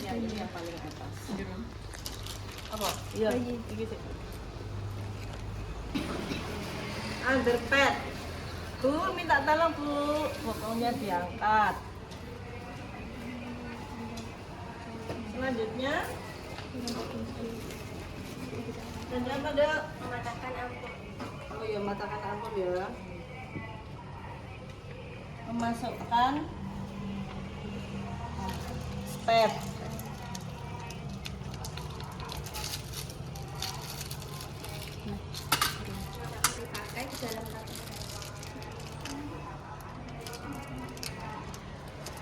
Ya, ini yang paling atas. Apa? Iya. Iki sih. Underpad. Bu, minta tolong Bu. Bokongnya diangkat. Selanjutnya. Dan apa Dok? Mematahkan ampun. Oh iya, matakan ampun ya. Memasukkan spare. Dipakai di dalam tabung.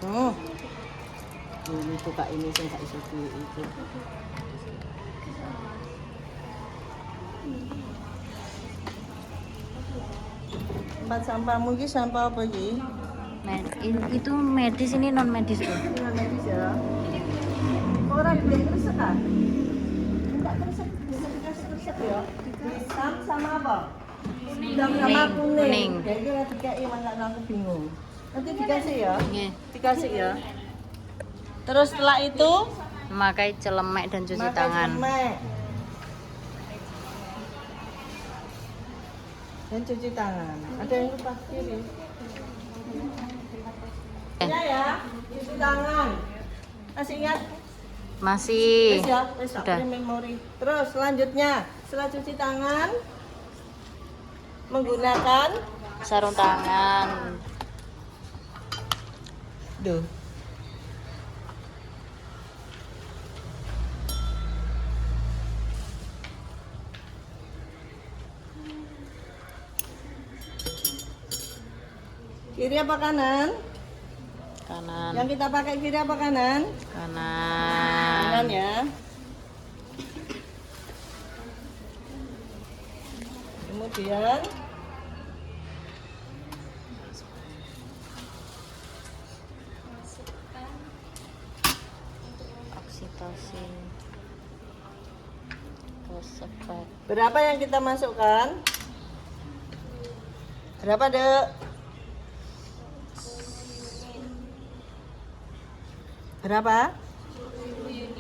Oh. Ini buka ini saya nggak bisa di itu. Tempat sampahmu ini sampah apa sih? Itu medis, ini non medis tuh. Ini non medis ya. Orang beli kresek kan? Enggak kresek, bisa dikasih kresek ya. Hitam sama apa? Hitam sama kuning. Jadi nanti kayak mana aku bingung. Nanti dikasih ya? Nggih. Dikasih ya. Terus setelah itu Memakai celemek dan cuci makan tangan. semek. Dan cuci tangan. Ada yang lupa kiri. Ya, cuci tangan. Masih ingat? Masih. Wes ya, wes tak Sudah. punya memori. Terus selanjutnya, setelah cuci tangan menggunakan Sarung tangan. duh. Kiri apa kanan? Kanan. Yang kita pakai kiri apa kanan? Kanan. Kanan ya. Kemudian Oksitosin. Resepet. berapa yang kita masukkan? Berapa, Dek? Berapa?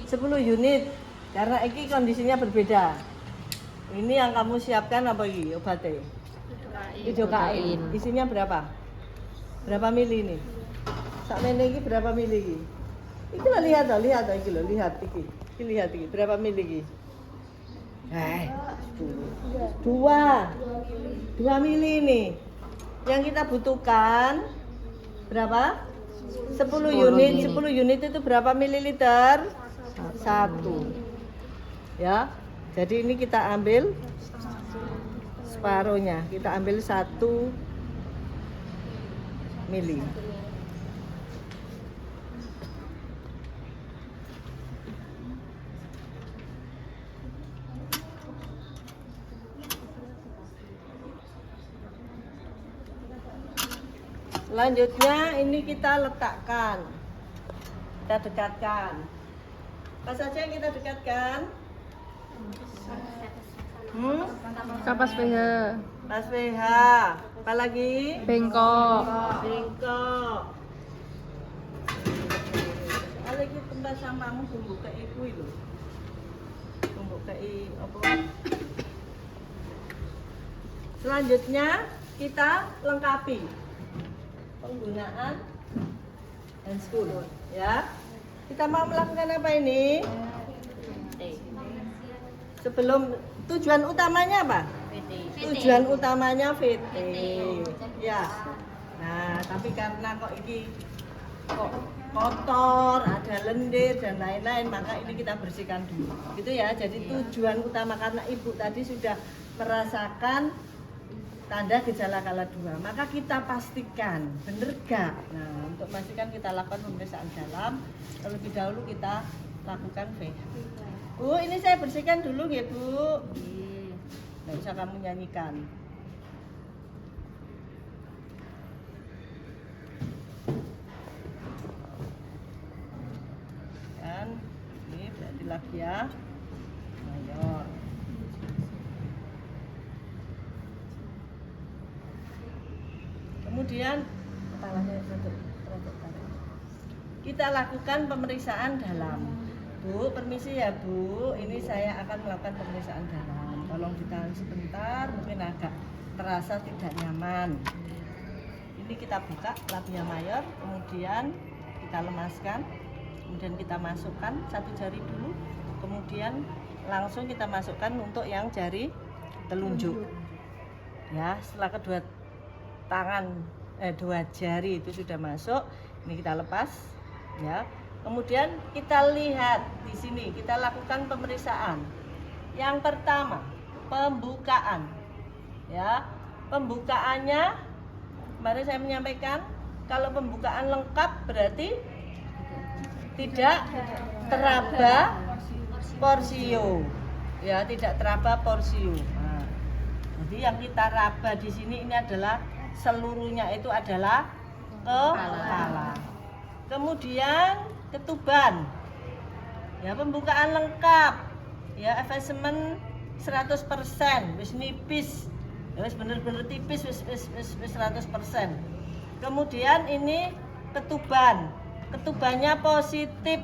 10 unit. Karena ini kondisinya berbeda. Ini yang kamu siapkan apa ini obatnya? Idokain. Isinya berapa? Berapa mili ini? Sakmene ini berapa mili ini? Iki lo lihat loh, iki lo lihat iki. Iki lihat iki berapa mili ini? Dua mili ini. Yang kita butuhkan berapa? 10 unit. 10 unit itu berapa mililiter? 1. Ya. Jadi ini kita ambil separuhnya. Kita ambil 1 mili. Selanjutnya ini kita letakkan, kita dekatkan. Apa saja yang kita dekatkan? Kapas PH, Pas PH. Apa lagi? bengkok. Bengkok. Ada lagi tempat sampahmu tunggu ke ibu itu. Tunggu ke apa? Selanjutnya kita lengkapi penggunaan handscoon ya. Kita mau melakukan apa ini? Sebelum tujuan utamanya apa? Tujuan utamanya VT. Ya. Nah, tapi karena kok ini kok kotor, ada lendir dan lain-lain, maka ini kita bersihkan dulu. Gitu ya. Jadi tujuan utama karena ibu tadi sudah merasakan tanda gejala kala 2, maka kita pastikan bener gak. Nah, untuk memastikan kita lakukan pemeriksaan dalam. Terlebih dahulu kita lakukan VH. Bu, ini saya bersihkan dulu ya Bu. Nggak usah kamu nyanyikan. Dan ini berarti labia mayor. Kemudian kepalanya kita lakukan pemeriksaan dalam. Bu, permisi ya Bu, ini saya akan melakukan pemeriksaan dalam. Tolong ditahan sebentar, mungkin agak terasa tidak nyaman. Ini kita buka labia mayor, kemudian kita lemaskan, kemudian kita masukkan satu jari dulu, kemudian langsung kita masukkan untuk yang jari telunjuk. Ya, setelah kedua dua jari itu sudah masuk, ini kita lepas, ya. Kemudian kita lihat di sini, kita lakukan pemeriksaan. Yang pertama, pembukaan. Ya, pembukaannya kemarin saya menyampaikan kalau pembukaan lengkap berarti tidak teraba porsio. Ya, tidak teraba porsio. Nah, jadi yang kita raba di sini ini adalah seluruhnya itu adalah kepala. Kemudian ketuban. Ya, pembukaan lengkap. Ya, effacement 100%, wis nipis. Ya, wis bener-bener tipis, wis 100%. Kemudian ini ketuban. Ketubannya positif.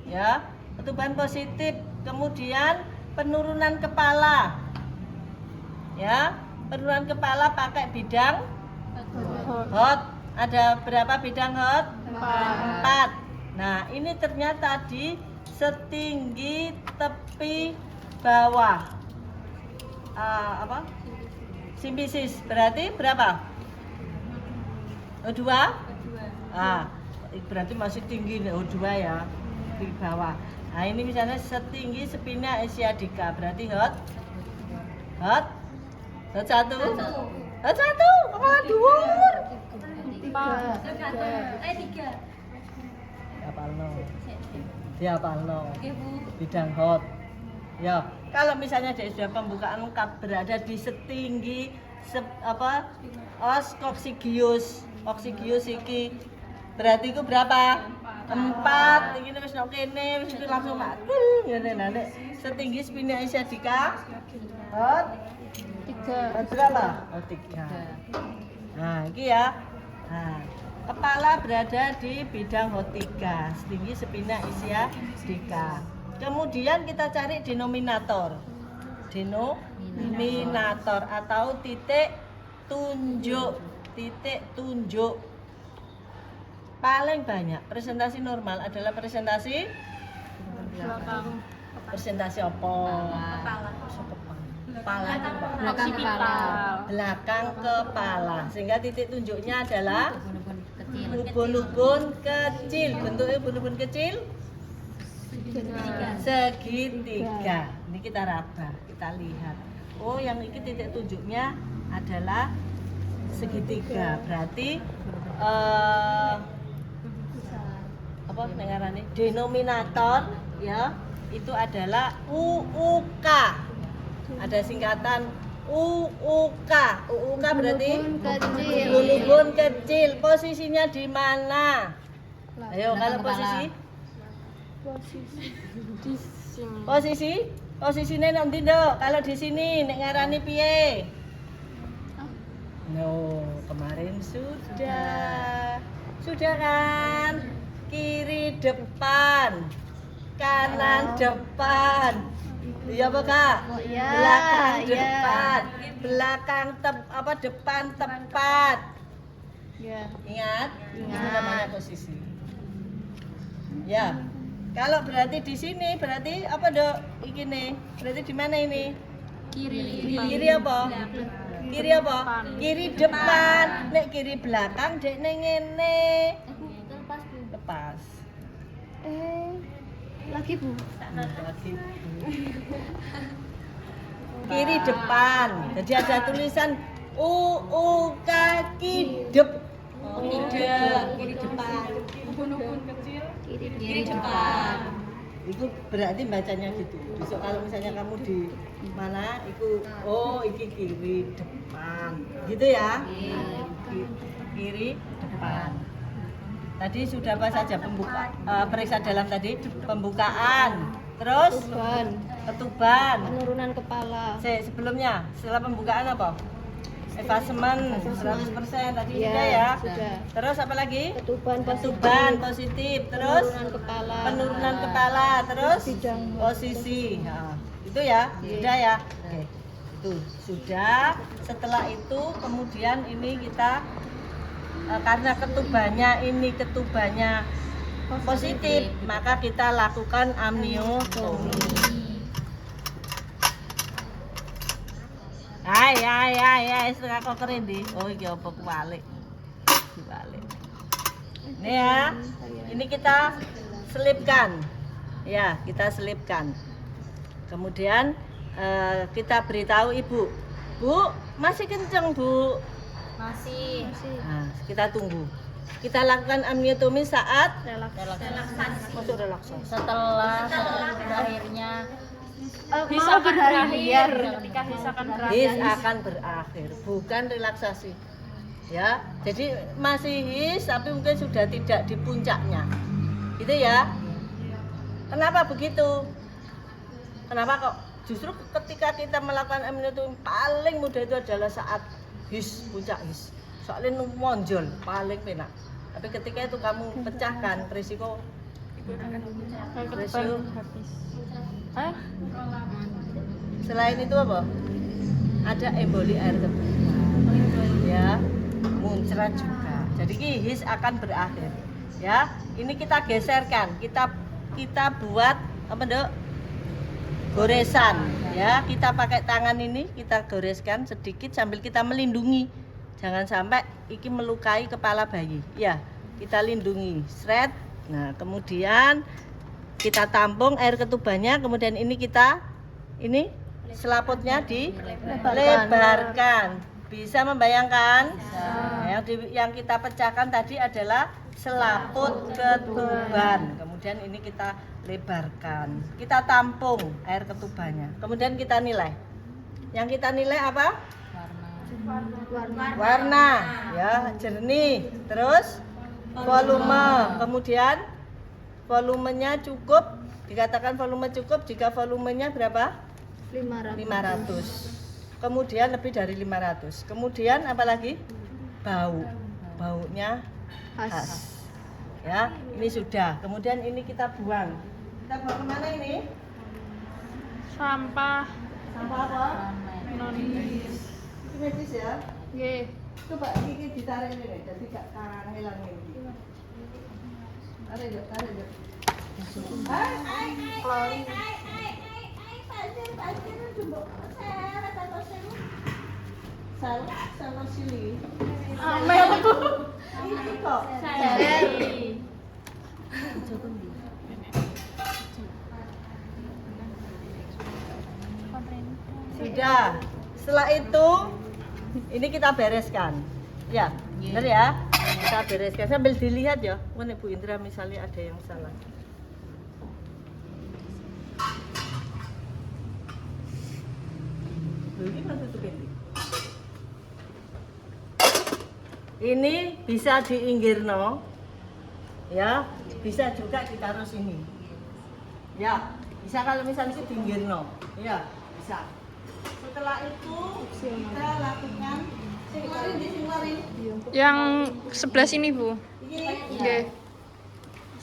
Ya, ketuban positif. Kemudian penurunan kepala. Ya, penurunan kepala pakai bidang hot. Ada berapa bidang hot? 4. Nah, ini ternyata di setinggi tepi bawah. Simpisis berarti berapa? 2? Berarti masih tinggi nih, 2 ya, di bawah. Nah, ini misalnya setinggi spina asiatica, berarti hot 1. Hot 1, kepala dhuwur. 3. Diapalno. Bidang hot. Ya, kalau misalnya dia sudah pembukaan lengkap berada di setinggi oksigius iki. Berarti itu berapa? 4. Iki wis nek kene wis itu langsung mati. Ngene nek setinggi spina asiatica hot 3. Berapa? 3. Nah, iki ya. Nah, kepala berada di bidang hot 3, setinggi spina asiatica. Kemudian kita cari denominator. Denominator atau titik tunjuk. Titik tunjuk. Paling banyak presentasi normal adalah presentasi belakang presentasi apa? Kepala. belakang kepala. Belakang kepala. Sehingga titik tunjuknya adalah ubun-ubun kecil. Bentuknya ubun-ubun kecil segitiga. Ini kita raba, kita lihat. Oh, yang ini titik tunjuknya adalah segitiga. Berarti apa nengarane? Denominator ya, itu adalah UUK. Ada singkatan UUK. UUK berarti ubun-ubun kecil. Posisinya di mana? Ayo, kalau posisi di sini. Posisinya nanti dok. Kalau di sini nek ngarani piye? No, kemarin sudah kan? Kiri depan, kanan depan. Iya apa Kak? Iya, Belakang iya. depan, belakang depan tepat. Ya. Ingat? Itu namanya posisi. Ya. Kalau berarti di sini berarti apa dok? Iki nih. Berarti di mana ini? Kiri apa? Kiri apa? Kiri depan. Nek kiri belakang dek neng ngene. Lepas. Lagi Bu. Lagi. Kiri depan. Jadi ada tulisan UU kaki dep. Kiri depan. Kiri depan. Itu berarti bacanya gitu. Besok kalau misalnya kamu di mana, itu oh iki kiri depan. Gitu ya. Kiri depan. Tadi sudah apa saja periksa dalam tadi? Pembukaan. Terus ketuban. Penurunan kepala. Sebelumnya, setelah pembukaan apa? Evasemen 100% tadi Iya, sudah ya. sudah. Terus apa lagi? Ketuban Ketuban positif. Terus kepala. penurunan kepala. Terus Bidang posisi. Nah, itu ya. Sudah ya. Oke. Itu sudah. Setelah itu kemudian ini kita karena ketubannya positif, maka kita lakukan amniotomi. Ay, setengah kok keren di. Oh, iki apa kebalik. Dibalik. Ini ya. Ini kita selipkan. Ya, kita selipkan. Kemudian kita beritahu ibu. Bu, masih kenceng, Bu. Masih. Nah, kita tunggu. Kita lakukan amniotomi saat Relaksasi. masuk relaksasi. Setelah berakhirnya Mau berakhir. ketika his akan His akan berakhir, bukan relaksasi. Ya, jadi masih his tapi mungkin sudah tidak di puncaknya. Gitu ya. Kenapa begitu? Kenapa kok justru ketika kita melakukan amniotomi paling mudah itu adalah saat his, puncak his. Soalnya monjol paling penak. Tapi ketika itu kamu pecahkan risiko selain itu apa? Ada emboli air kecil. Ya, muncrat juga. Jadi his akan berakhir. Ya, ini kita geserkan. Kita buat apa, Dok? Goresan. Ya, kita pakai tangan ini, kita goreskan sedikit sambil kita melindungi. Jangan sampai iki melukai kepala bayi. Ya, kita lindungi. Shred. Nah, kemudian kita tampung air ketubannya, kemudian ini selaputnya dilebarkan. Bisa membayangkan? Yang kita pecahkan tadi adalah selaput ketuban. Kemudian ini kita lebarkan. Kita tampung air ketubannya. Kemudian kita nilai. Yang kita nilai apa? Warna. Ya, jernih. Terus volume. Kemudian volumenya cukup. Dikatakan volume cukup jika volumenya berapa? 500. Kemudian lebih dari 500. Kemudian apa lagi? Baunya khas. Ya, ini sudah. Kemudian ini kita buang. Kita buang kemana ini? Sampah. Sampah apa? Non. Medis ya. Nggih. Coba ini ditarik ini deh, jadi gak kangelan ini. Tarik deh. Pasir jumbo. Salah sili. Amel aku. Ini kok. Sudah. Setelah itu ini kita bereskan. Ya, benar ya. Kita bereskan sambil dilihat ya. Mana Bu Indra misalnya ada yang salah. Ini bisa diinggirno, ya, bisa juga ditaruh sini, ya, bisa kalau misalnya diinggirno, ya, bisa. Setelah itu kita lakukan singwarin. Yang sebelah sini, Bu. Nggih.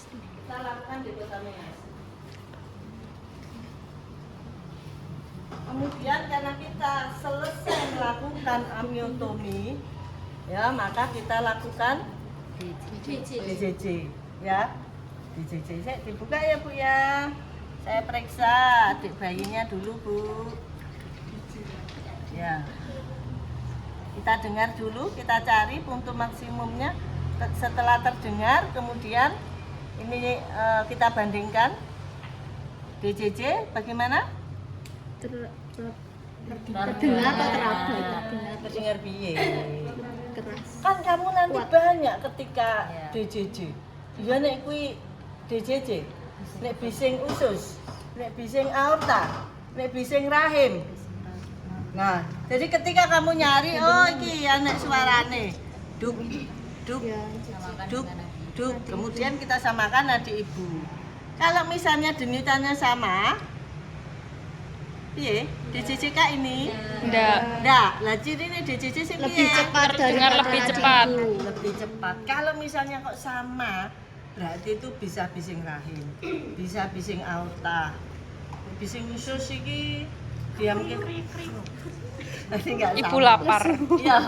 Kita lakukan dekontaminasi. Kemudian karena kita selesai melakukan amniotomi, ya, maka kita lakukan DJJ, ya. DJJ saya dibuka ya, Bu ya. Saya periksa adik bayinya dulu, Bu. Ya. Kita dengar dulu, kita cari puntu maksimumnya. Setelah terdengar, kemudian ini kita bandingkan. DJJ bagaimana? Terdengar atau teraba? Terdengar piye? Keras. Kan kamu nanti banyak ketika DJJ. Iya nek kuwi DJJ. Nek bising usus, nek bising aorta, nek bising rahim. Nah, jadi ketika kamu nyari, oh iki ya nek suarane. Duk duk duk duk. Kemudian kita samakan adik ibu. Kalau misalnya denyutannya sama, Piye? DJJK ini? Ndak. Ndak. Lah cirine DJJ sing Lebih piye? cepat dari Terdengar lebih cepat. Lebih cepat. Kalau misalnya kok sama, berarti itu bisa bising rahim, bisa bising aorta. Bising usus iki diam krik. Nanti enggak sama. Ibu lapar. Iya.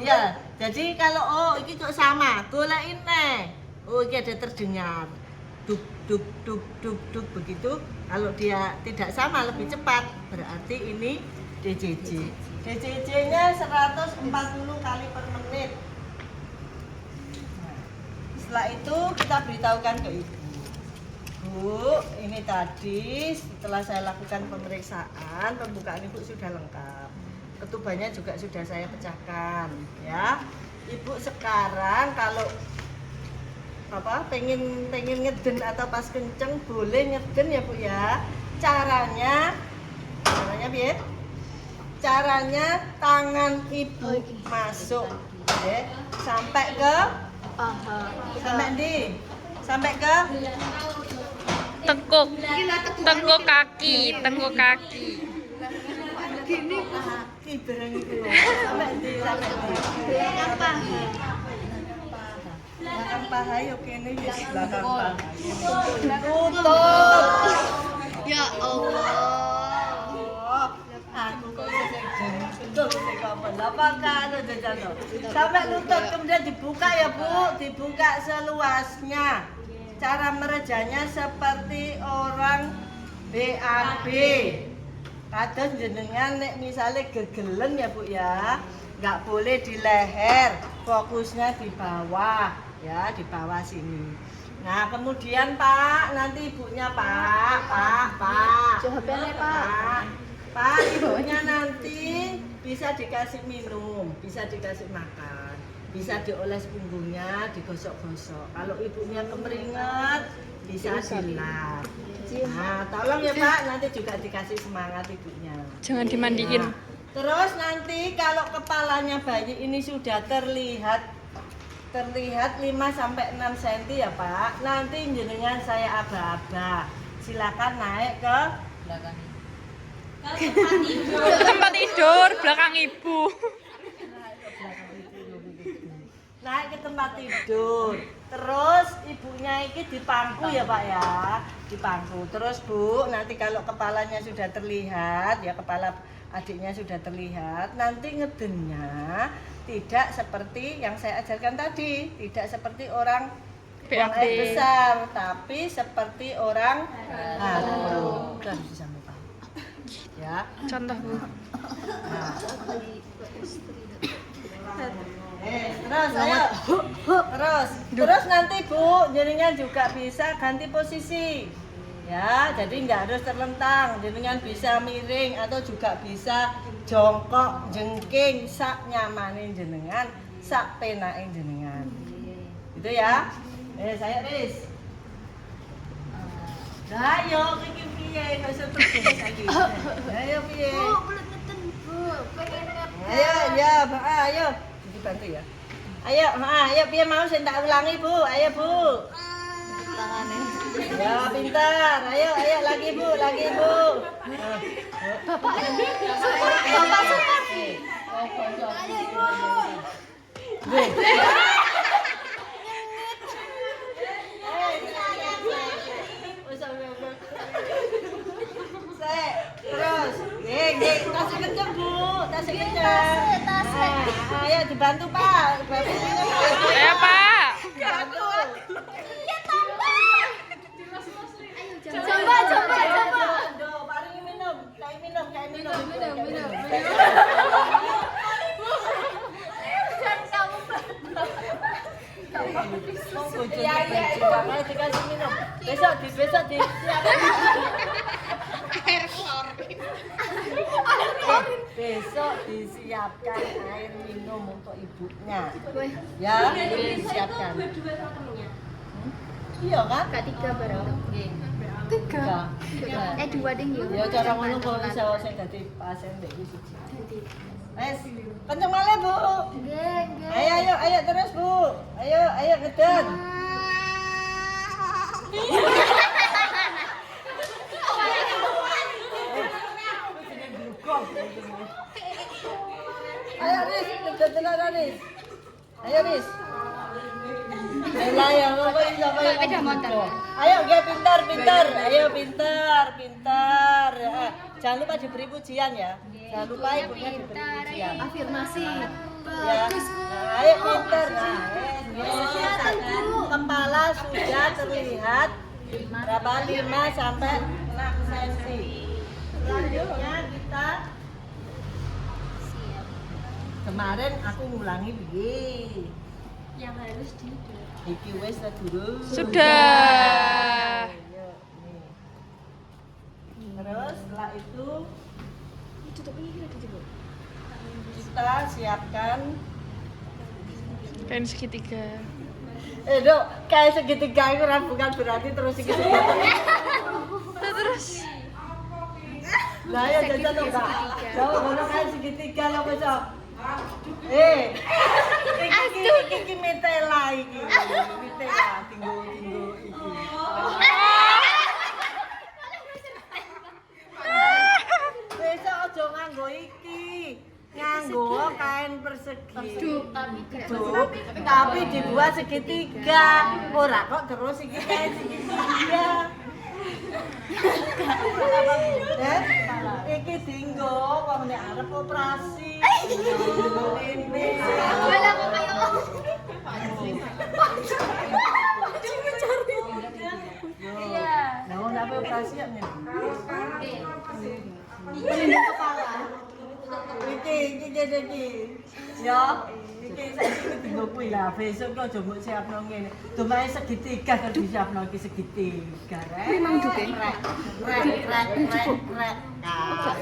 Iya. Jadi kalau oh iki kok sama, goleki neh. Oh iki ada terdengar. Duk duk duk duk duk begitu. Kalau dia tidak sama lebih cepat, berarti ini DJJ. DJJ-nya 140 kali per menit. Nah, setelah itu kita beritahukan ke ibu. Bu, ini tadi setelah saya lakukan pemeriksaan, pembukaan ibu sudah lengkap. Ketubannya juga sudah saya pecahkan, ya. Ibu sekarang kalau pengen ngeden atau pas kenceng boleh ngeden ya Bu ya. Caranya biar caranya tangan ibu masuk sampai ke sampai ke Tengkuk. Tengkuk kaki. kaki barang itu sampai di belakang paha yuk kene wis belakang paha tutup. Ya Allah. Aku kok betul sih kamu. Apakah ada jajan sampai lutut kemudian dibuka ya Bu, dibuka seluasnya. Cara merejanya seperti orang BAB. Kados jenengan nek misalnya gegelen ya Bu ya, nggak boleh di leher, fokusnya di bawah ya, di bawah sini. Nah kemudian Pak, nanti ibunya Pak. Jawabannya Pak. Pak, ibunya nanti bisa dikasih minum, bisa dikasih makan, bisa dioles punggungnya, digosok-gosok. Kalau ibunya kemeringat, bisa dilap. Nah, tolong ya Pak, nanti juga dikasih semangat ibunya. Jangan dimandiin. Nah, terus nanti kalau kepalanya bayi ini sudah terlihat 5 sampai 6 cm ya Pak. Nanti jenengan saya aba-aba. Silakan naik ke belakang. Tempat tidur belakang ibu. Naik ke tempat tidur. Terus ibunya ini di pangku ya Pak ya, di pangku. Terus Bu, nanti kalau kepalanya sudah terlihat, ya kepala adiknya sudah terlihat, nanti ngedennya tidak seperti yang saya ajarkan tadi, tidak seperti orang buang air besar, tapi seperti orang halu. Udah bisa Pak. Ya. Contoh Bu. Nah. Terus nanti Bu, jenengan juga bisa ganti posisi. Ya, jadi nggak harus terlentang, jenengan bisa miring atau juga bisa jongkok, jengking, sak nyamanin jenengan, sak penain jenengan. Gitu ya. Saya Riz. Ayo, iki piye? Kok iso terus lagi. Ayo piye? Bu, belum ngeten Bu. Pengen Ayo. Dibantu ya. Ayo piye mau sing tak ulangi Bu? Ayo Bu. Ya pintar. Ayo lagi Bu. Bapak Ayo Bu. Terus, tasnya kenceng Bu, tasnya kenceng. Ayo dibantu Pak, Ayo Pak. Coba. Paling minum, kayak minum. Iya. Dikasih minum. Besok di besok disiapkan air minum untuk ibunya. Ya, disiapkan. Iya kan? Tiga barang. Tiga. Dua ding yo. Ya cara ngono kok iso sing dadi pasien mbek iki siji. Wes, kenceng malih Bu. Nggih. Ayo terus Bu. Ayo ngeden. pinter. Jangan lupa diberi pujian ya. Jangan lupa ibunya diberi pujian. Afirmasi. Ya. Nah, ayo pinter. Nah, kepala sudah terlihat berapa? 5 sampai 6 cm. Selanjutnya kita kemarin aku ngulangi piye? Yang harus di Iki wis ta durung? Sudah. Ayo, nih. Terus setelah itu kita siapkan Kain segitiga. Dok, kayak segitiga itu bukan berarti terus segitiga. Terus Lah ya jajan dong, Mbak. Jauh ngono kayak segitiga lho kok. Iki metela iki. Metela tinggu iki. Besok aja nganggo iki. Nganggo kain persegi. Tapi dibuat segitiga. Ora kok terus iki kain segitiga. Iki dinggo wong nek arep operasi. Ini. Malah kok kayak Iya. Nah, wong nek operasi ya ngene. Iki. Ya, iki saiki dinggo kuwi lah. Besok kok aja mbok siapno ngene. Domae segitiga kan disiapno iki segitiga. Memang duke. Rek.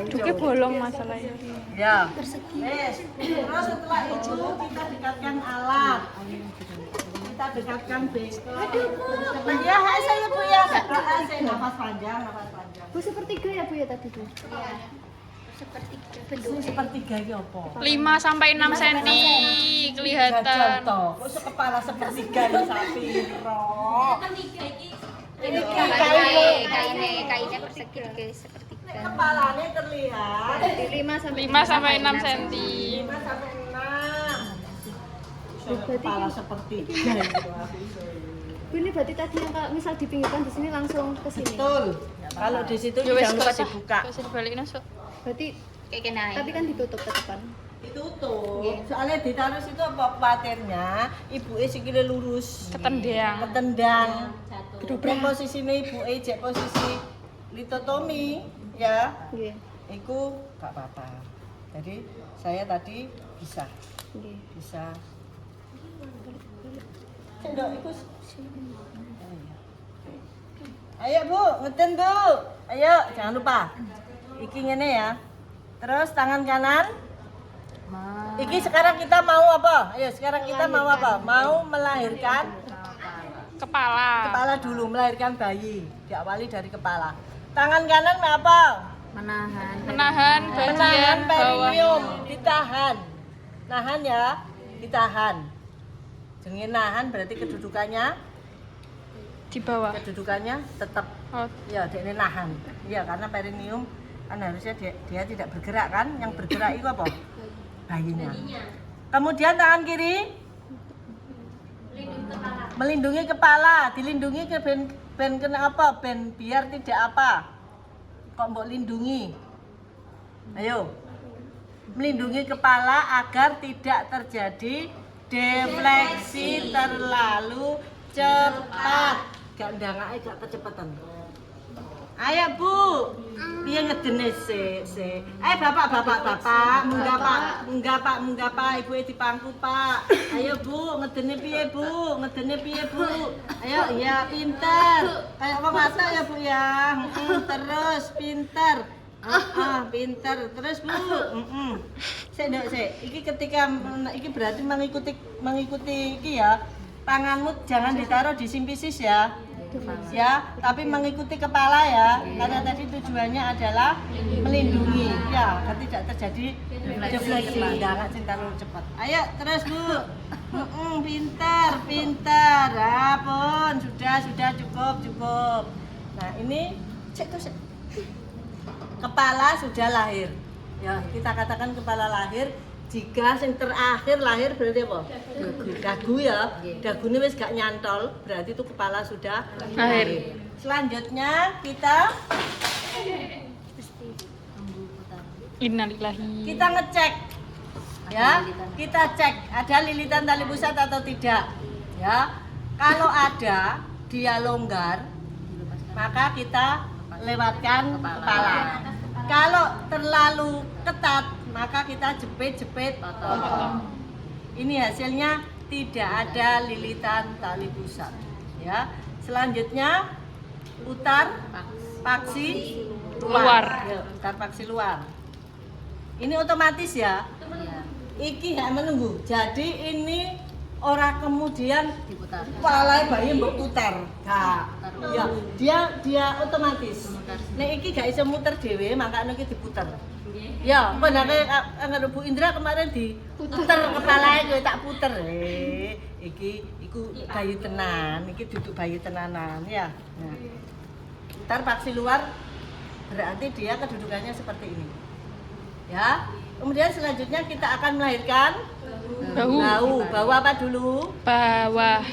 duke bolong masalahnya. Ya. Terus setelah itu kita dekatkan alat. Kita dekatkan beko. Ya, saya Bu ya. Saya nafas panjang. Bu sepertiga ya Bu ya tadi Bu. Iya. Sepertiga iki apa? 5 sampai 6 cm Jajal kelihatan. toh. Kok kepala sepertiga iki sapi ro. Ini Kainnya persegi sepertiga. kepalanya terlihat 5 sampai 6 cm. 5 sampai 6. Kepala sepertiga itu. Bu ini berarti tadi yang kalau misal dipinggirkan di sini langsung ke sini. Betul. Kalau di situ Ya wis jangan lupa dibuka. Gak usah dibalikin masuk. Berarti kayak kena. Tapi kan ditutup ke depan. Ditutup. Soalnya ditaruh situ apa khawatirnya ibuke sikile lurus. Ketendang. Nek posisine ibuke jek posisi litotomi ya. Nggih. Iku gak apa-apa. Jadi saya tadi bisa. Nggih. Bisa. Cendok iku. Ayo Bu, ngeten Bu. Ayo, jangan lupa. Iki ngene ya. Terus tangan kanan. Iki sekarang kita mau apa? Ayo, sekarang kita mau apa? Mau melahirkan Kepala. kepala dulu, melahirkan bayi. Diawali dari kepala. Tangan kanan apa? Menahan bagian bawah. perineum, ditahan. Nahan ya, ditahan. Jenenge nahan berarti kedudukannya Di bawah. tetap Oh, ya dekne nahan. Iya, karena perineum kan harusnya dia tidak bergerak kan, yang bergerak itu apa? Bayinya. Kemudian tangan kiri melindungi kepala, dilindungi ke ben kena apa? Ben biar tidak apa? Kok mbok lindungi? Ayo. Melindungi kepala agar tidak terjadi defleksi terlalu cepat. Gak ndangake gak kecepatan. Ayo Bu, piye ngedene sik. Bapak, munggah Pak, ibuke dipangku Pak. Ayo Bu, ngedene piye Bu? Ayo, iya pinter. Kayak wong masak ya Bu ya. Terus pinter. Pinter. Terus Bu. Sik nduk sik. Iki ketika iki berarti mengikuti iki ya. Tanganmu jangan ditaruh di simpisis ya. Ya, tapi mengikuti kepala ya, karena tadi tujuannya adalah melindungi ya, agar tidak terjadi defleksi, jangan terlalu cepat. Ayo terus Bu. Pintar. Pun sudah cukup. Nah ini cek tuh. Kepala sudah lahir. Ya, kita katakan kepala lahir. Jika yang terakhir lahir berarti apa? Dagu ya. Dagune wis gak nyantol, berarti itu kepala sudah lahir. Selanjutnya kita Innalillahi. ngecek ya, kita cek ada lilitan tali pusat atau tidak ya. Kalau ada dia longgar, maka kita lewatkan kepala. Kalau terlalu ketat, maka kita jepit potong. Ini hasilnya tidak ada lilitan tali pusat ya. Selanjutnya putar paksi luar. Ya, putar paksi luar. Ini otomatis ya. Iki gak menunggu. Jadi ini orang kemudian kepala bayi mbok putar. Gak. Ya, dia otomatis. Nek iki gak iso muter dhewe, makane iki diputer. Ya, benake karo Bu Indra kemarin diputer kepalae kowe tak puter. Iki iku bayi tenan, iki duduk bayi tenanan ya. Nah. Putar paksi luar berarti dia kedudukannya seperti ini. Ya. Kemudian selanjutnya kita akan melahirkan bau apa dulu? Bawah.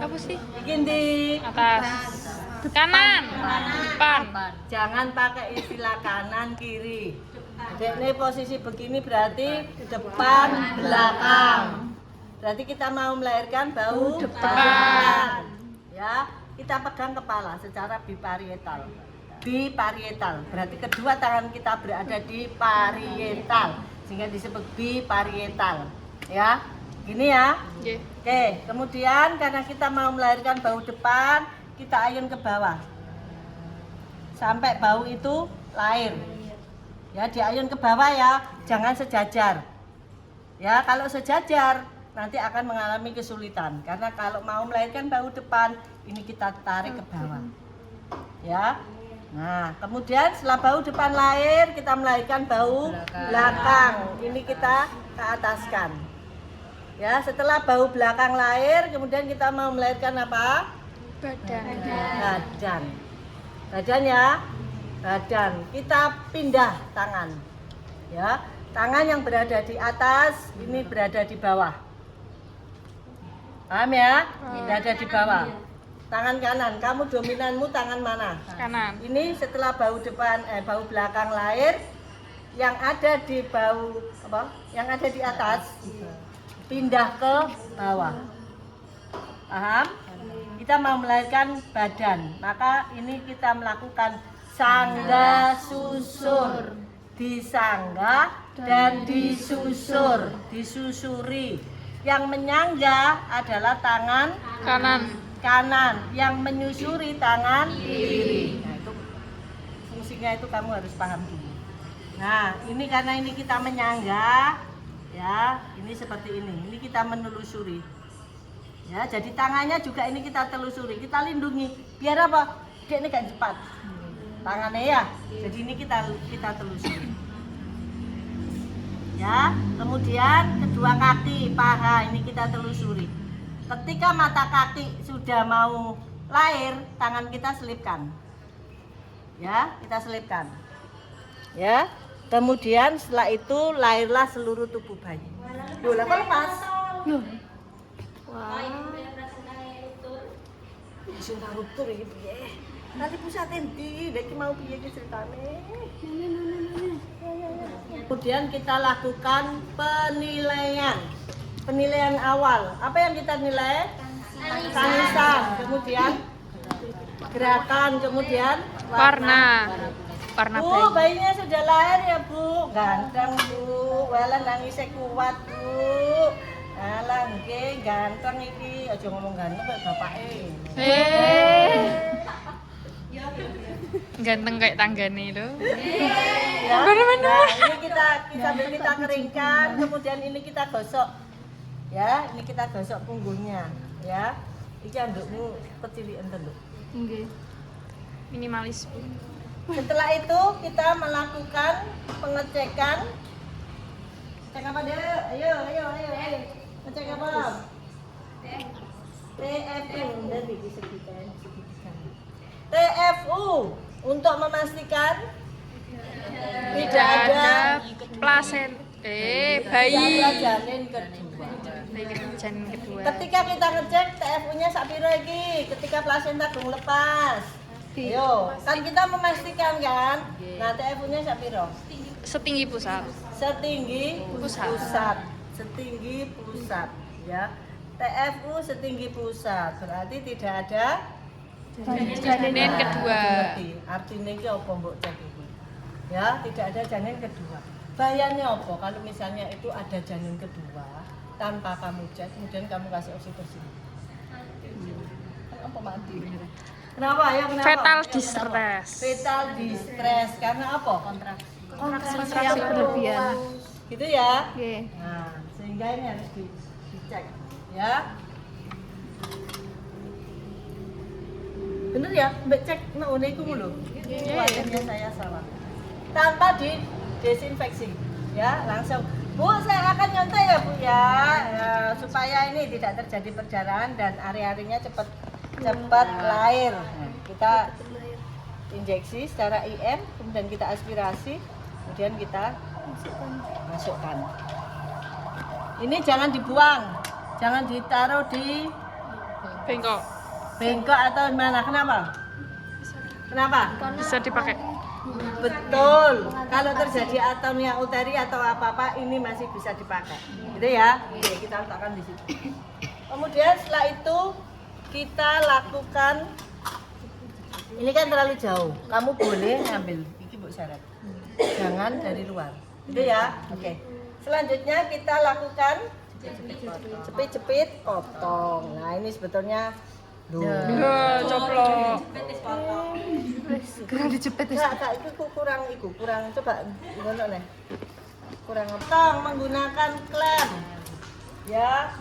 Apa sih? Gini Atas. Kanan. Depan. jangan pakai istilah kanan kiri. Ini posisi begini berarti depan belakang. Berarti kita mau melahirkan bau depan. Ya, kita pegang kepala secara biparietal. Biparietal berarti kedua tangan kita berada di parietal sehingga disebut biparietal ya. Gini ya. Oke, kemudian karena kita mau melahirkan bau depan, kita ayun ke bawah sampai bau itu lahir ya. Diayun ke bawah ya, jangan sejajar ya. Kalau sejajar nanti akan mengalami kesulitan karena kalau mau melahirkan bau depan ini kita tarik ke bawah ya. Nah, kemudian setelah bau depan lahir, kita melahirkan bau belakang. Ini kita ke ataskan. Ya, setelah bau belakang lahir, kemudian kita mau melahirkan apa? Badan. Badan ya. Badan. Kita pindah tangan. Ya, tangan yang berada di atas, ini berada di bawah. Paham ya? Berada di bawah. Tangan kanan, kamu dominanmu tangan mana? Kanan. Ini setelah bau depan, bau belakang lahir, yang ada di bau apa? Yang ada di atas pindah ke bawah. Paham? Kita mau melahirkan badan, maka ini kita melakukan sangga susur, disangga dan disusur, disusuri. Yang menyangga adalah tangan kanan, yang menyusuri tangan kiri. Nah, itu fungsinya itu kamu harus paham dulu. Nah, ini karena ini kita menyangga ya, ini seperti ini. Ini kita menelusuri. Ya, jadi tangannya juga ini kita telusuri, kita lindungi. Biar apa? Dia ini gak cepat. Tangannya ya. Jadi ini kita telusuri. Ya, kemudian kedua kaki, paha ini kita telusuri. Ketika mata kaki sudah mau lahir, tangan kita selipkan. Ya, kita selipkan. Ya. Kemudian setelah itu lahirlah seluruh tubuh bayi. Loh, lah kok lepas? Loh. Wah. Sing ruptur iki piye? Nanti pusatin di, iki mau piye iki ceritane? Kemudian kita lakukan penilaian. Penilaian awal. Apa yang kita nilai? Tanisan. Kemudian gerakan, kemudian warna Warna bayinya sudah lahir ya Bu. Ganteng Bu. Walah nangisnya kuat Bu. Alah nggih ganteng iki. Aja ngomong ganteng kok bapake. Ganteng kayak tanggane lho. Ya. Nah, ini kita sambil kita keringkan, kemudian ini kita gosok. Ya, ini kita gosok punggungnya, ya. Iki andukmu kecilikan tentu. Nggih. Minimalis. Setelah itu kita melakukan pengecekan. Cek apa deh? Ayo. Ngecek apa? TFU dari disebutkan. TFU untuk memastikan Tidak ada plasenta. Bayi. janin kedua. janin kedua. Ketika kita ngecek TFU-nya sak piro iki, ketika plasenta durung lepas. Yo, kan kita memastikan kan. Nah, TFU-nya sak piro? Setinggi pusat. Setinggi Pusat. Setinggi pusat, ya. TFU setinggi pusat, berarti tidak ada Janin kedua. Artinya iki apa mbok cek iki? Ya, tidak ada janin kedua. Bayarnya apa kalau misalnya itu ada janin kedua tanpa kamu cek, kemudian kamu kasih oksitosin? Apa mati? Kenapa ya? Kenapa? Fetal Ya, distress. Fetal distress karena apa? Kontraksi yang berlebihan. Gitu ya? Oke. Nah, sehingga ini harus dicek, ya. Bener ya? Mbak cek nek ngene iku lho. Khawatirnya saya salah. Tanpa didesinfeksi, ya, langsung. Bu, saya akan nyontek ya, Bu ya. Supaya ini tidak terjadi perdarahan dan ari-arinya cepat lahir. Nah, kita injeksi secara IM, kemudian kita aspirasi, kemudian kita masukkan. Ini jangan dibuang, jangan ditaruh di bengkok atau mana? Kenapa? Bisa dipakai. Betul. Kalau terjadi atomia uteri atau apa-apa, ini masih bisa dipakai. Gitu ya? Oke, kita letakkan di situ. Kemudian setelah itu kita lakukan. Ini kan terlalu jauh. Kamu boleh ngambil. Iki Bu syarat. Jangan dari luar. Gitu ya? Oke. Selanjutnya kita lakukan jepit-jepit, potong. Nah, ini sebetulnya Coplok. Kurang dijepit ya. Kak, itu kurang coba ngono nih. Kurang potong menggunakan klem. Ya.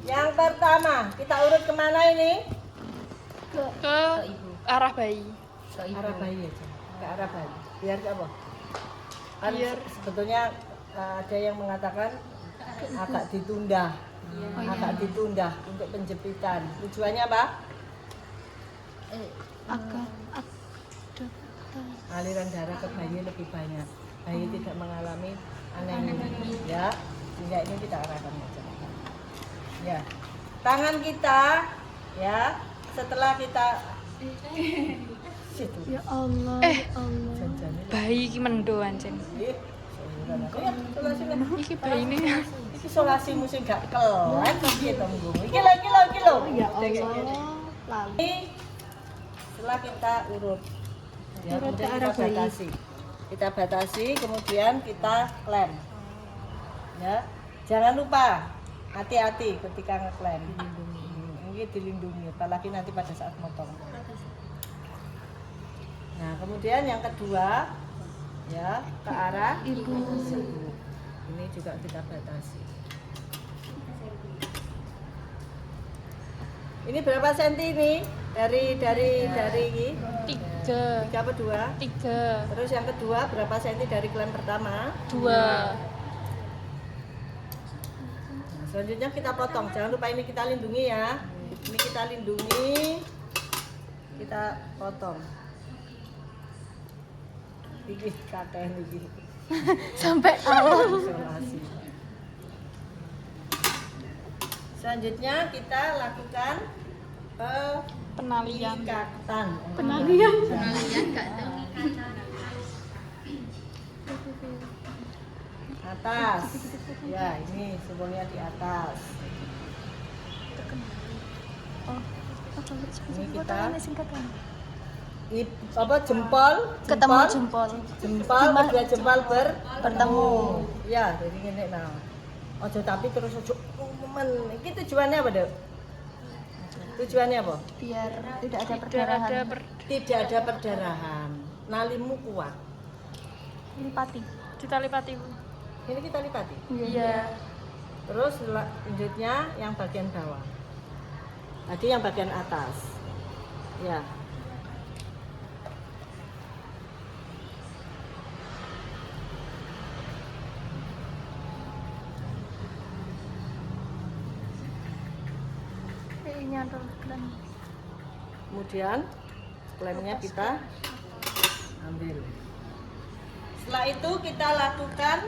Yang pertama, kita urut kemana ini? Ke arah bayi. Arah bayi aja. Ke arah bayi. Biar apa? Kan Biar sebetulnya ada yang mengatakan agak ditunda. Ditunda untuk penjepitan. Tujuannya apa? Aliran darah ke bayi lebih banyak. Bayi tidak mengalami anemia, ya. Sehingga ini kita arahkan aja. Ya. Tangan kita, ya. Setelah kita situ. Ya Allah. Janjane. bayi iki mendo anjen. Ih, sayuran. Iki bayi ini. Iki isolasimu sing gak kelet to piye to munggu. Iki lho. Ya Allah. Lalu. Ini setelah kita urut, ya, Urut ke kemudian arah kita bayi. batasi. Kita batasi, kemudian kita klem. Ya, jangan lupa hati-hati ketika ngeklem. Ini dilindungi, apalagi nanti pada saat motong. Nah, kemudian yang kedua, ya, ke arah ibu. Ini juga kita batasi. Ini berapa senti ini? Dari ini? 3. 3 apa 2? 3. Terus yang kedua berapa senti dari klem pertama? 2. Nah, selanjutnya kita potong. Jangan lupa ini kita lindungi ya. Ini kita lindungi. Kita potong. Iki kakek iki. Sampai awal. Isolasi. Selanjutnya kita lakukan Penalian. pengikatan. Penalian. Atas. Ya, ini semuanya di atas. Ini kita jempol Ketemu jempol. kedua jempol bertemu. Ya, jadi ngene nah. Ojo tapi terus ojo men. Iki tujuannya apa, Dek? Tujuannya apa? Biar tidak ada Tidak perdarahan. ada Tidak ada perdarahan. Nalimu kuat. Lipati. kita lipati. Bu. Ini kita lipati. Iya. Terus selanjutnya yang bagian bawah. Tadi yang bagian atas. Ya. Kemudian klemnya kita ambil. Setelah itu kita lakukan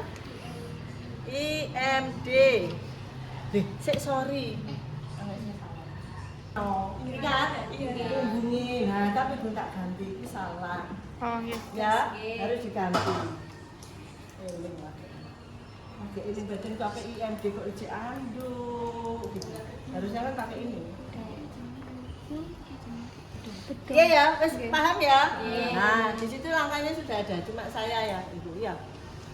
IMD. D Sik sorry. Oh, ini kan hubungi. Nah, tapi belum tak ganti, itu salah. Oh, iya. Ya, harus diganti. Oke, ini badan pakai IMD kok ijek anduk gitu. Harusnya kan pakai ini. Iya ya, paham ya? Nah, di situ langkahnya sudah ada, cuma saya ya, Ibu ya.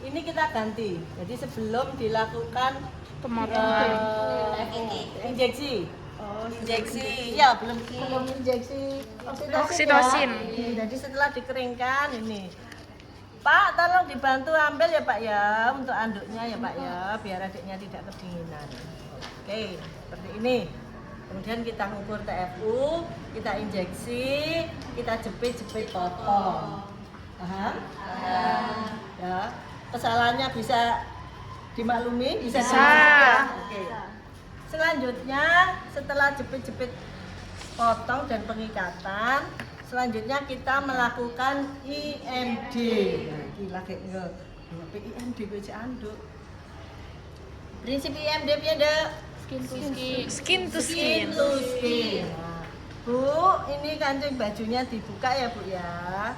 Ini kita ganti. Jadi sebelum dilakukan Pemotongan. injeksi. Injeksi, ya belum injeksi Oksitosin. Ya. Jadi setelah dikeringkan ini, Pak, tolong dibantu ambil ya Pak ya untuk anduknya ya Pak ya, biar adiknya tidak kedinginan. Oke, seperti ini. Kemudian kita ngukur TFU, kita injeksi, kita jepit potong. Paham? Ya. Kesalahannya bisa dimaklumi, bisa. Oke. Selanjutnya setelah jepit-jepit potong dan pengikatan, selanjutnya kita melakukan IMD. Nah, gila kayak enggak. IMD gue anduk. Prinsip IMD piye, Dek? Skin to skin. Nah, Bu, ini kancing bajunya dibuka ya, Bu ya.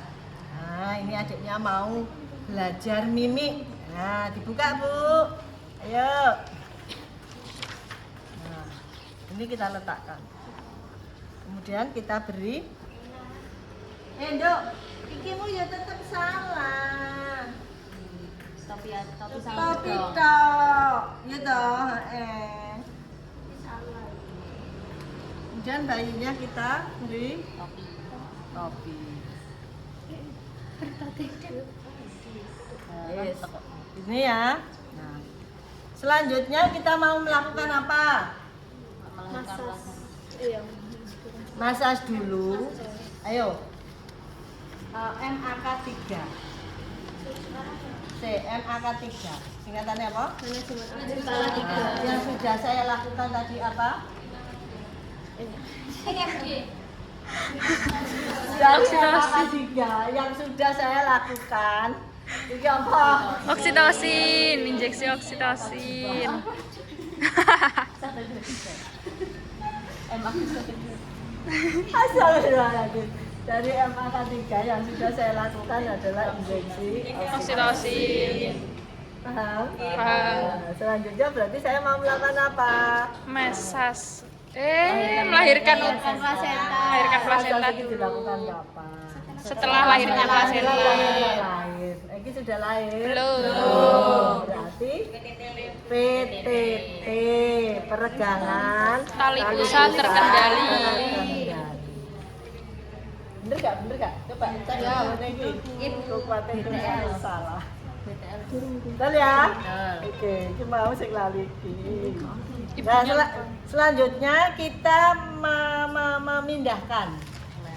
Nah, ini adiknya mau belajar mimik. Nah, dibuka, Bu. Ayo. Ini kita letakkan. Kemudian kita beri. Dok, ikimu ya tetap salah. Tapi Tapi tok. Ya toh, Kemudian bayinya kita beri topi. Yes. Ini ya. Nah, selanjutnya kita mau melakukan apa? Masas dulu. Ayo. MAK 3. MAK 3. Singkatannya apa? Yang sudah saya lakukan tadi apa? Yang sudah saya lakukan ini apa? Oksitosin, injeksi oksitosin. Astagfirullahaladzim. Dari MAK 3 yang sudah saya lakukan adalah injeksi Oksitosin. Paham? Paham. Nah, selanjutnya berarti saya mau melakukan apa? Mesas. Melahirkan Plasenta. melahirkan plasenta Masas itu dulu. dilakukan kapan? Setelah lahirnya plasenta. Lahir. Ini sudah lahir? Belum. Berarti PTT, peregangan Tali pusat terkendali. Bener gak? Coba cek ya, mana ini? Kabupaten itu salah. Betul ya? Oke, ini mau sing lali iki. Nah, selanjutnya kita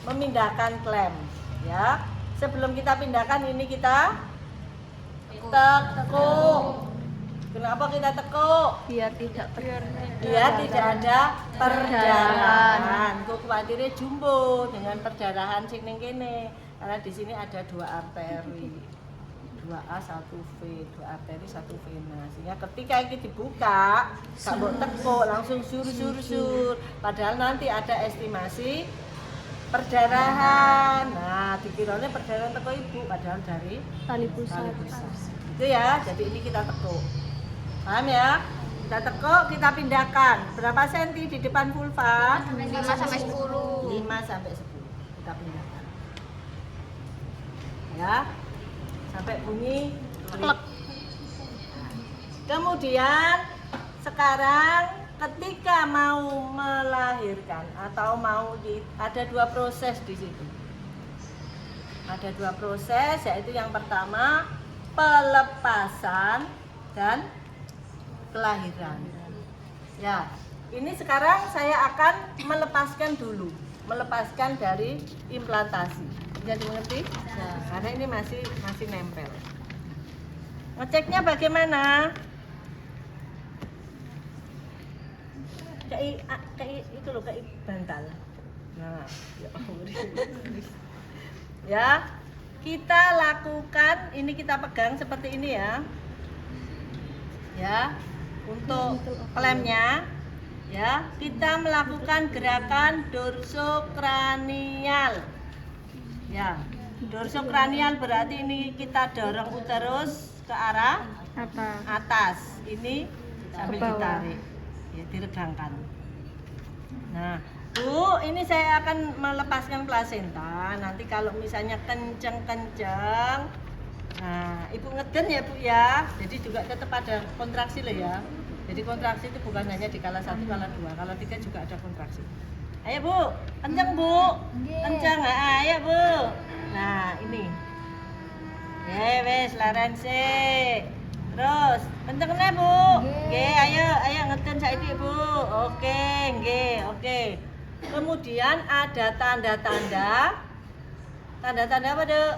memindahkan klem ya. Sebelum kita pindahkan ini kita tekuk. Kenapa kita tekuk? Biar tidak Biar tidak ada perdarahan. Kok kuwatirnya jumbo dengan perdarahan sing ning kene. Karena di sini ada 2 arteri. 2A 1V, 2 arteri 1 vena. Sehingga ketika ini dibuka, gak mbok tekuk langsung sur. Padahal nanti ada estimasi perdarahan. Nah, dikiranya perdarahan teko ibu padahal dari tali pusat. Itu ya, jadi ini kita tekuk. Paham ya? Kita tekuk, kita pindahkan. Berapa senti di depan vulva? 5 sampai 10. 5 sampai 10. Kita pindahkan. Ya. Sampai bunyi klik. Kemudian sekarang ketika mau melahirkan atau ada 2 proses di situ. Ada 2 proses, yaitu yang pertama pelepasan dan kelahiran. Ya, ini sekarang saya akan melepaskan dari implantasi. Jadi mengerti? Nah, karena ini masih nempel. Ngeceknya bagaimana? Kayak itu loh, kayak bantal. Nah, ya ampun. Ya, kita lakukan ini, kita pegang seperti ini ya. Ya. untuk klemnya, ya, kita melakukan gerakan dorsokranial. Ya, dorsokranial berarti ini kita dorong uterus ke arah atas. Ini sambil ditarik, ya, diregangkan. Nah, Bu, ini saya akan melepaskan plasenta. Nanti kalau misalnya kenceng-kenceng, nah, Ibu ngeden ya Bu ya. Jadi juga tetap ada kontraksi loh ya. Jadi kontraksi itu bukan hanya di kala 1, kala 2, kala 3 juga ada kontraksi. Ayo Bu, kenceng Bu, kenceng, ayo Bu. Nah ini, ya wes laren sih. Terus kenceng nih Bu, ayo ngeden saiki Bu. Oke, oke. Kemudian ada tanda-tanda apa Dek?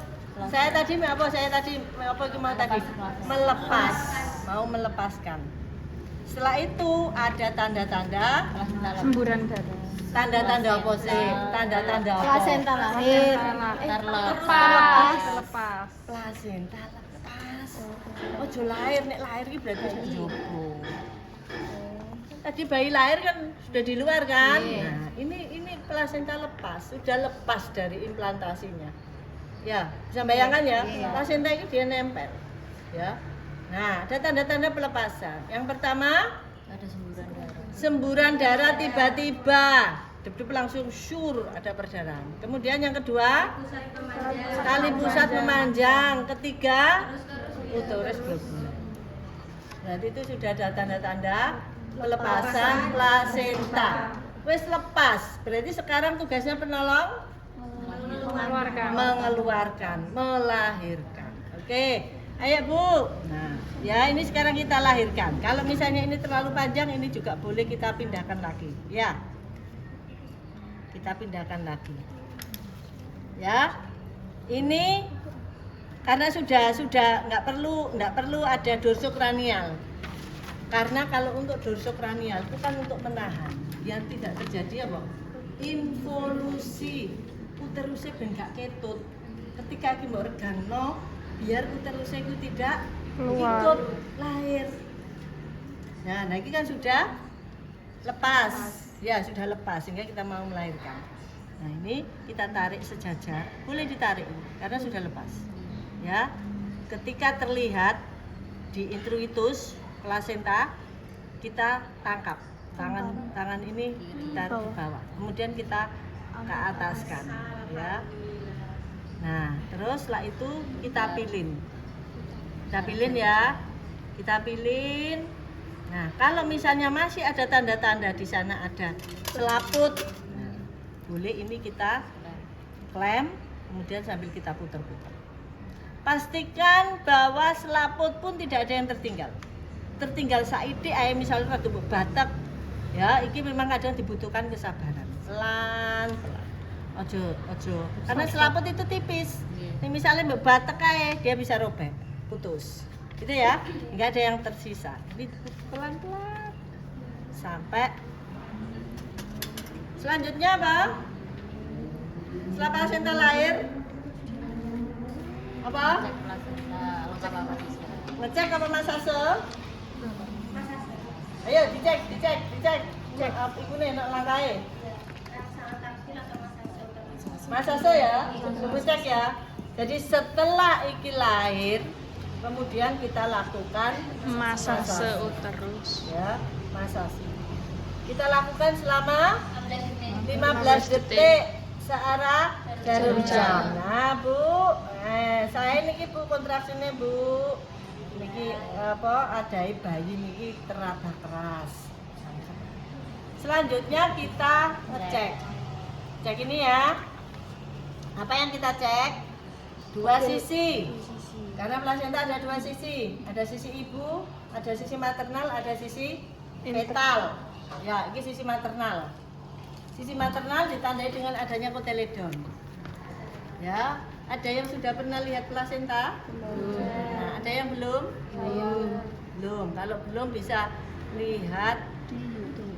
Saya tadi mau tadi? Mau melepaskan. Setelah itu ada tanda-tanda Semburan darah. tanda-tanda apa sih? Tanda-tanda apa? Plasenta lahir. Lepas. Plasenta lepas. Ojo lahir, nek lahir iki berarti wis njogo. Tadi bayi lahir kan sudah di luar kan? Nah, ini plasenta lepas, sudah lepas dari implantasinya. Ya, bisa bayangkan ya, plasenta itu dia nempel. Ya. Nah, ada tanda-tanda pelepasan. Yang pertama, Ada semburan darah. semburan darah tiba-tiba, dep-dep langsung syur ada perdarahan. Kemudian yang kedua, tali pusat memanjang. Ketiga, uterus berbulan. Berarti itu sudah ada tanda-tanda pelepasan plasenta. Wes lepas, berarti sekarang tugasnya penolong mengeluarkan, melahirkan. Oke, ayo Bu. Nah, ya ini sekarang kita lahirkan. Kalau misalnya ini terlalu panjang, ini juga boleh kita pindahkan lagi. Ya, kita pindahkan lagi. Ya, ini karena sudah nggak perlu ada dorsokranial. Karena kalau untuk dorsokranial itu kan untuk menahan biar tidak terjadi apa? Involusi. Uterusnya ben gak ketut. Ketika iki mbok regangno, biar uterusnya itu tidak ikut lahir. Nah, ini kan sudah lepas. Ya, sudah lepas sehingga kita mau melahirkan. Nah, ini kita tarik sejajar. Boleh ditarik karena sudah lepas. Ya. Ketika terlihat di introitus plasenta, kita tangkap tangan ini ditaruh di bawah, kemudian kita ke ataskan, ya. Nah, terus setelah itu kita pilin ya, kita pilin. Nah, kalau misalnya masih ada tanda-tanda di sana ada selaput, nah, boleh ini kita klem, kemudian sambil kita putar-putar. Pastikan bahwa selaput pun tidak ada yang tertinggal saiki ae misalnya rada batak ya, iki memang kadang dibutuhkan kesabaran, pelan-pelan, ojo karena selaput itu tipis. Ini misalnya mbak batak ae dia bisa robek, putus gitu ya, nggak ada yang tersisa. Jadi pelan-pelan sampai selanjutnya apa? Setelah plasenta lahir apa? Ngecek apa masase? Ayo dicek. Cek apa iku nek langkae. Masase ya, cek ya. Jadi setelah iki lahir, kemudian kita lakukan Masase uterus. ya, masase. Kita lakukan selama 15 detik searah jarum jam. Nah, Bu, saya niki Bu kontraksinya Bu. Niki apa adai bayi niki teraba keras. Selanjutnya kita ngecek. Cek ini ya. Apa yang kita cek? Dua sisi. Karena plasenta ada dua sisi. Ada sisi ibu, ada sisi maternal, ada sisi fetal. Ya, ini sisi maternal. Sisi maternal ditandai dengan adanya koteledon. Ya, ada yang sudah pernah lihat plasenta? Nah, ada yang belum? Belum. Kalau belum bisa lihat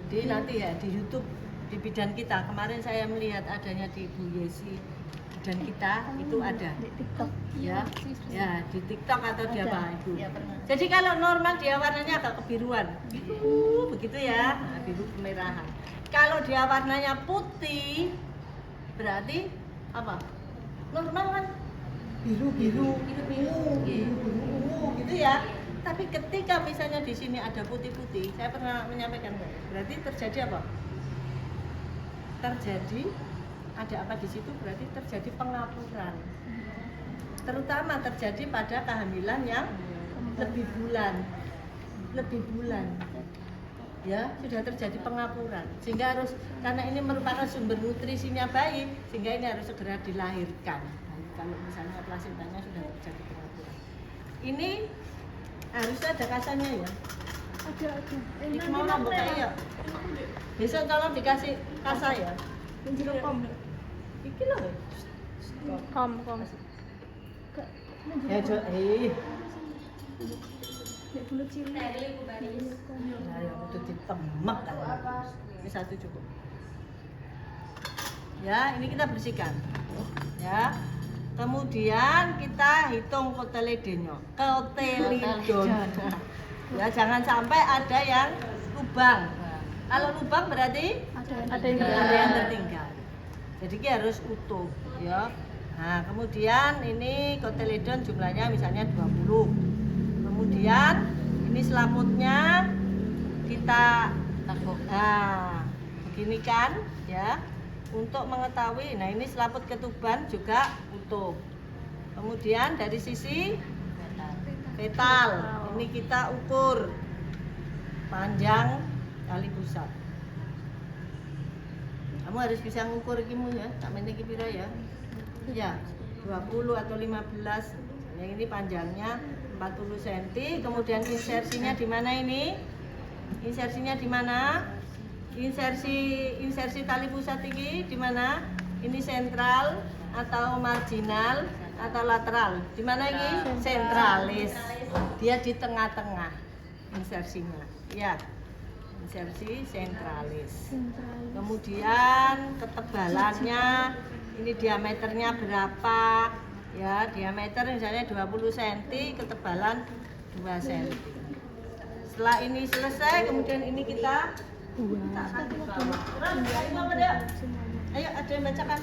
di nanti ya di YouTube di bidan kita. Kemarin saya melihat adanya di Bu Yesi bidan kita itu ada Di TikTok. ya di TikTok atau di apa itu. Iya, pernah. Jadi kalau normal dia warnanya agak kebiruan, begitu ya, nah, biru kemerahan. Kalau dia warnanya putih, berarti apa? Normal kan biru gitu ya. Tapi ketika misalnya di sini ada putih-putih, saya pernah menyampaikan, berarti terjadi apa? Terjadi ada apa di situ? Berarti terjadi pengapuran. Terutama terjadi pada kehamilan yang lebih bulan. Ya, sudah terjadi pengapuran. Sehingga harus, karena ini merupakan sumber nutrisinya bayi, sehingga ini harus segera dilahirkan. Nah, kalau misalnya plasentanya sudah terjadi pengapuran. Ini harusnya ada kasanya ya. Ada. Ini mau nambah ya. Besok tolong dikasih kasa ya. Menjero kom. Iki loh. Kom. Kak, Ya, Jo. nek bulut cilik. Nah, ya udah ditemek kan. Ini satu cukup. Ya, ini kita bersihkan. Ya. Kemudian kita hitung kotelidonnya. Ya, jangan sampai ada yang lubang. Kalau lubang berarti Ada ada yang tertinggal. Jadi ini harus utuh, ya. Nah, kemudian ini kotelidon jumlahnya misalnya 20. Kemudian ini selamutnya kita begini kan, ya. Untuk mengetahui, nah ini selaput ketuban juga utuh. Kemudian dari sisi petal, ini kita ukur panjang kali pusat. Kamu harus bisa ngukur kimu ya, tak main iki pira ya. Ya, 20 atau 15. Yang ini panjangnya 40 cm, kemudian insersinya di mana ini? Insersinya di mana? Insersi tali pusat ini di mana? Ini sentral atau marginal atau lateral? Di mana ini? Sentralis. Dia di tengah-tengah insersinya. Ya. Insersi sentralis. Kemudian ketebalannya, ini diameternya berapa? Ya, diameter misalnya 20 cm, ketebalan 2 cm. Setelah ini selesai, kemudian ini kita letakkan di bawah. Ayo, ada yang bacakan.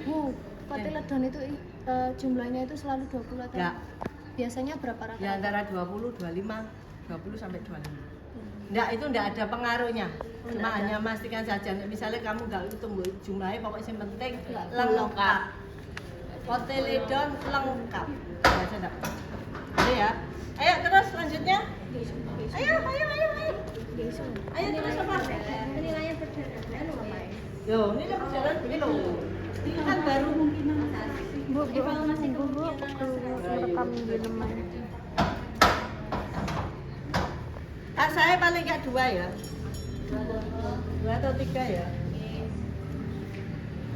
Bu, kotiledon itu jumlahnya itu selalu 20 atau? Ya. Biasanya berapa rata? Ya antara 20, 25, 20 sampai 25. Itu enggak ada pengaruhnya. Cuma hanya memastikan saja. Misalnya kamu enggak hitung jumlahnya, pokoknya yang penting lengkap. Kotiledon lengkap. Baca enggak? Oke ya. Ayo terus selanjutnya. Ayo. Ayo terus apa? Penilaian perdarahan apa? Yo, ini lah perjalanan begini loh. Ini kan baru Bu, rekam di lemah. saya paling enggak 2 ya. 2 atau 3 ya.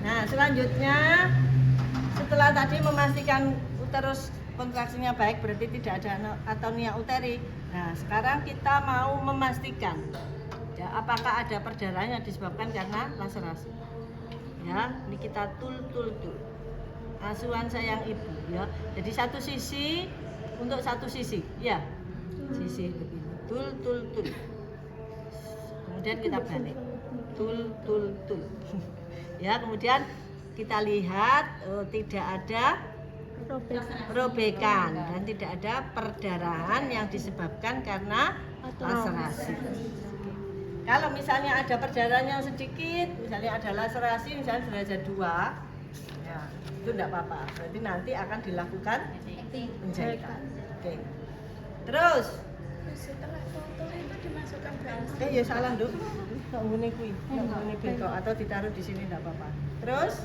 Nah, selanjutnya setelah tadi memastikan uterus kontraksinya baik, berarti tidak ada atonia uteri. Nah, sekarang kita mau memastikan ya, apakah ada perdarahan yang disebabkan karena laserasi. Ya, ini kita tul. Asuhan sayang ibu ya. Jadi satu sisi untuk satu sisi, ya. Sisi begini. Tul. Kemudian kita balik. Tul. Ya, kemudian kita lihat tidak ada robekan dan tidak ada perdarahan yang disebabkan karena laserasi. Kalau misalnya ada perdarahan yang sedikit, misalnya ada laserasi, misalnya derajat 2, ya, itu tidak apa-apa. Berarti nanti akan dilakukan penjahitan. Oke. Terus Setelah foto itu dimasukkan ke ya salah dong. Nggak ngene kuwi, nggak ngene bengkok atau ditaruh di sini tidak apa-apa. Terus?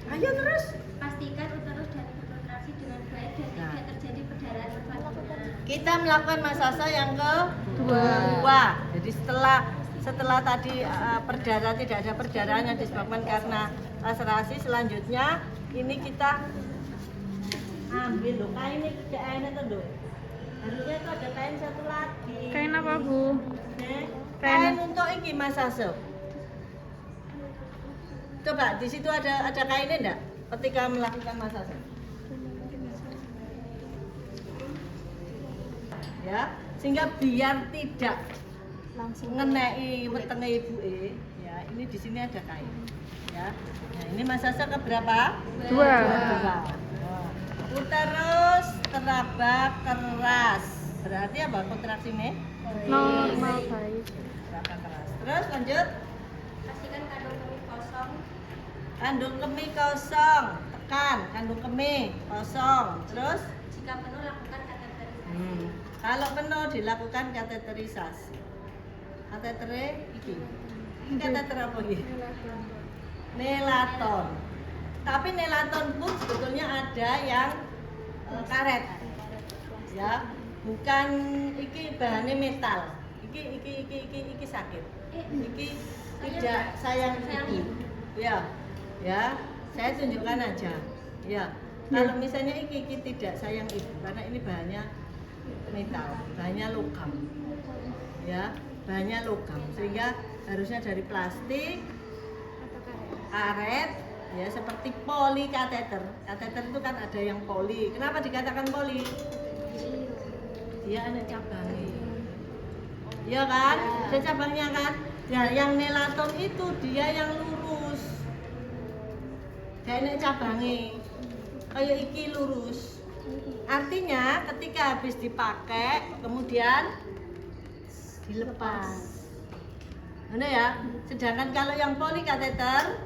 Ayo terus. Pastikan uterus dan berkontraksi dengan baik dan tidak terjadi perdarahan vaginal. Kita melakukan masasa yang kedua. Jadi setelah tadi perdarahan, tidak ada perdarahan yang disebabkan karena laserasi, selanjutnya ini kita ambil loh kain ini, kainnya tuh loh. Harusnya tuh ada kain satu lagi. Kain apa, Bu? Kain untuk ini masase. Coba di situ ada kainnya enggak? Ketika melakukan massage. Ya, sehingga biar tidak Langsung ngenei wetenge ibuke, ya ini di sini ada kain. Ya. Nah, ini massage ke berapa? 2. Nah, terus teraba keras. Berarti apa kontraksinya? Normal baik. Teraba keras. Terus lanjut. Pastikan kandung kemih kosong. Kandung kemih kosong. Tekan kandung kemih kosong. Terus Jika penuh lakukan kateterisasi. kalau penuh dilakukan kateterisasi. Katetere iki. Ini kateter apa iki? Nelaton. Tapi nelaton pun sebetulnya ada yang karet. Ya, bukan iki bahannya metal. Iki sakit. Iki tidak sayang ibu. Ya. Ya, saya tunjukkan aja. Ya. Kalau misalnya iki tidak sayang ibu karena ini bahannya metal, bahannya logam. Ya, bahannya logam sehingga harusnya dari plastik, karet, ya seperti poli kateter. Kateter itu kan ada yang poli. Kenapa dikatakan poli? Dia ada cabangnya. Iya kan? Ada cabangnya kan? Ya, yang nelaton itu dia yang lurus. Kayak cabangnya. Kayak iki lurus. Artinya ketika habis dipakai kemudian dilepas. Mana ya? Sedangkan kalau yang poli kateter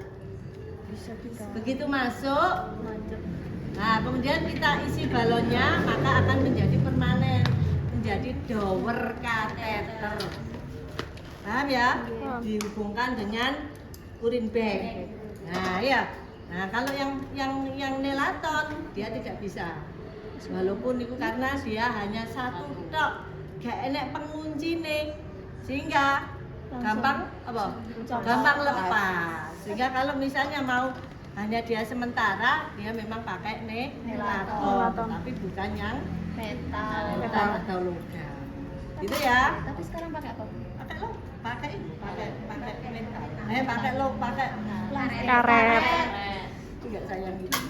begitu masuk, nah kemudian kita isi balonnya maka akan menjadi permanen, menjadi dower kateter. Paham ya? Dihubungkan dengan urin bag. Nah ya. Nah kalau yang nelaton dia tidak bisa. Walaupun itu karena dia hanya satu tok, gak enek pengunci nih, sehingga gampang apa? Gampang lepas. Sehingga kalau misalnya mau hanya dia sementara, dia memang pakai nelaton, tapi bukan yang metal atau logam. Gitu ya. Tapi sekarang pakai apa? Pakai metal. Pakai Karet. Enggak sayang gitu.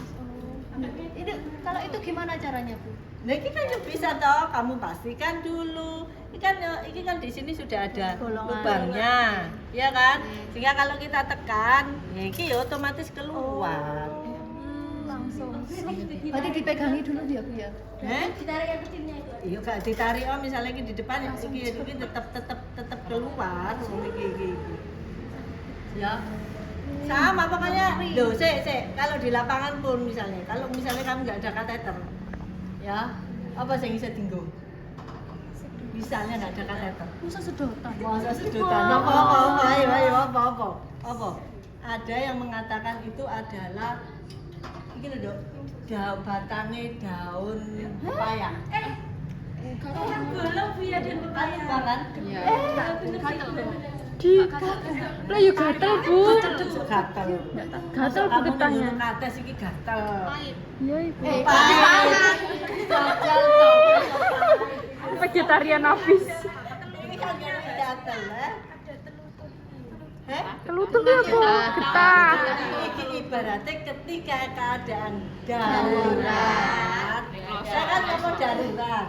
Ini kalau itu gimana caranya, Bu? Nah, ini kan bisa toh, kamu pastikan dulu. Ini kan di sini sudah ada lubangnya, ya kan? Sehingga kalau kita tekan, ya ini otomatis keluar. Langsung. Berarti dipegangi dulu dia, Bu ya? Ditarik yang kecilnya itu. Iya, gak ditarik oh misalnya ini di depan, ini tetap keluar, ini. Ya. Sama pokoknya. Loh, kalau di lapangan pun misalnya, kalau misalnya kamu nggak ada kateter, ya apa sih yang bisa tinggal? Misalnya nggak ada kateter. Masa sedotan? Apa? Ada yang mengatakan itu adalah ini loh, dok, batangnya daun pepaya. Orang bolong Bu ya dan pepaya. Kan? Lah ya gatel, Bu. Gatel. Gatel Bu getahnya. Kamu kates iki gatel. Iya, Ibu. Gatel toh. Vegetarian habis. Ini kan gatel, Kelutut ya, Bu. Getah. Iki ibaratnya ketika keadaan darurat. Saya kan ngomong darurat.